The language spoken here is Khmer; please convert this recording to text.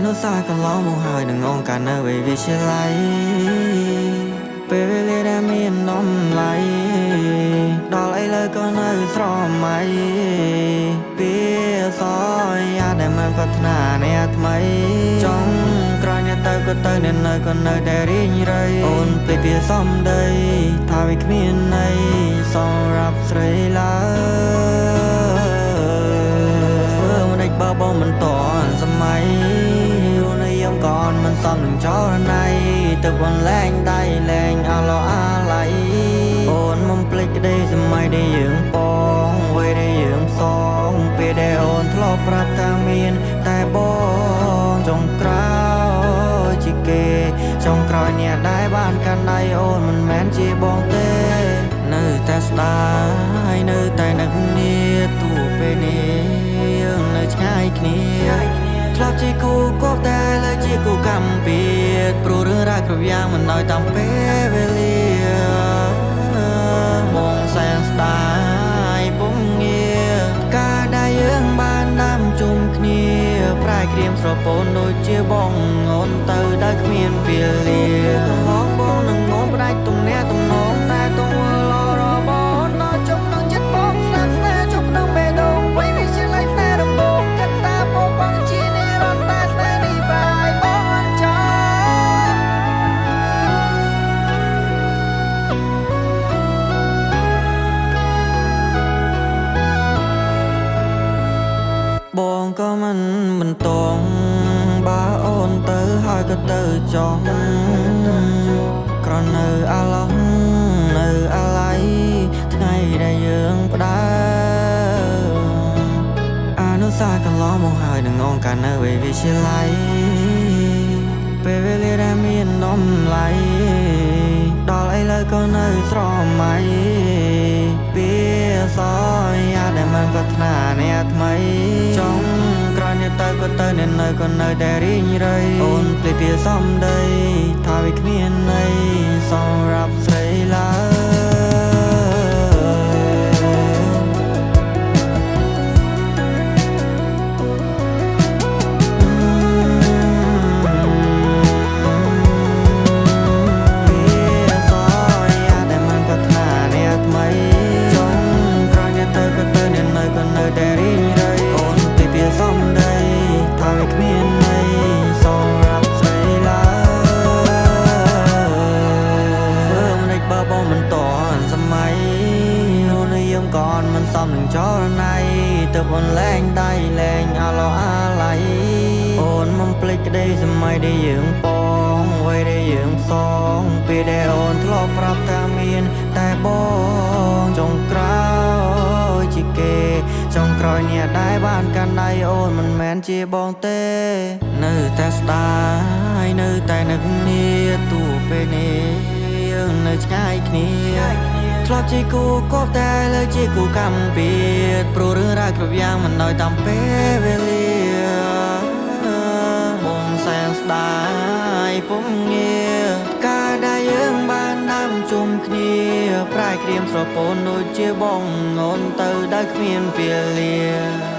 នុសាកន្លងមកហើយនឹងងងកានៅវិវិទ្យាល័យពេលវេលាដែលមាននំឡៃដល់ឥឡូវក៏នៅស្រមៃពីសយាដែលមិនប្រាថ្នាអ្នកថ្មីចង់ក្រោយអ្នកទៅក៏ទៅអ្នកនៅក៏នៅតែរីងរៃអូនពេលពីសំដីថាវាគ្មានន័យសម្រាប់ស្រីឡើយធ្វើមិនដេចបើបងមិនតន់សម័យនិយមក៏មិនសមនឹងចរណៃទៅបងលែងដៃលែងអាឡោអាឡៃអូនមិនភ្លេចក្តីសម័យដែលយើងបងវ័យដែលយើងសងពេលដែលអូនធ្លាប់ប្រាប់ថាមានតែបងចុងក្រោយជាគេចុងក្រោយអ្នកដែលបានកាន់ដៃអូនមិនមែនជាបងទេនៅតែស្ដាយនៅតែនឹកនាទោះពេលនេះយើងនៅឆ្ងាយគ្នាធ្លាប់ជាគូគប់តែលើជាគូកម្មពីព្រោះរឿងរ៉ាវគ្រប់យ៉ាងមិនដោយតាមពេលវេលាបងសែនស្ដាយពុំងារការដែលយើងបានដាំជុំគ្នាប្រែក្រៀមស្រពោនដូចជាបងអូនទៅដែលគ្មានពេលលាកន្លងបងនឹងងំផ្ដាច់ទំនាក់ទំនងតែទង្វើល្អរបស់ដល់ជុំក្នុងចិត្តបងស្នាប់ស្នេហ៍ជុំក្នុងបេះដូងវ័យវាជាលៃស្នេហ៍ដំបូងកត្តាបងបងជានិរន្តរ៍តែស្នេហ៍នេះបែបបងអញ្ចឹងបងក៏មិនបន្តបើអូនទៅហើយក៏ទៅចោះក្រនៅអាឡោះនៅអាឡៃថ្ងៃដែលយើងផ្ដើអនុសាកន្លងមកហើយនឹងងងកានៅវិវិទ្យាល័យពេលវេលាដែលមាននំឡៃដល់ឥឡូវក៏នៅស្រមៃពីសយាដែលមិនប្រាថ្នាអ្នកថ្មីចង់ក្រោយអ្នកទៅក៏ទៅអ្នកនៅក៏នៅតែរីងរៃអូនពេលពីសំដីថាវាគ្មានន័យសម្រាប់ស្រីឡើก่อนมันซ้ำหนึ่งจอในแต่บนแรงได้แรงอาลออาไหลโอนมันปลิกได้สมัยได้ยืงปองไว้ได้ยืงสองปีได้โอนทลอบปรับตามีนแต่บองจงกราวจิเกจงกรอยเนี่ยได้บ้านกันได้โอนมันแมนจีบองเต้นึกแต่สไตล์นึกแต่นึกเนี่ยตัวเป็นเองนึกง่ายគ្នាធ្លាប់ជាគូគប់តែលើជាគូកម្មពីព្រោះរឿងរ៉ាវគ្រប់យ៉ាងមិនដោយតាមពេលវេលាបងសែនស្ដាយពុំងារការដែលយើងបានដាំជុំគ្នាប្រែក្រៀមស្រពោនដូចជាបងអូនទៅដែលគ្មានពេលលា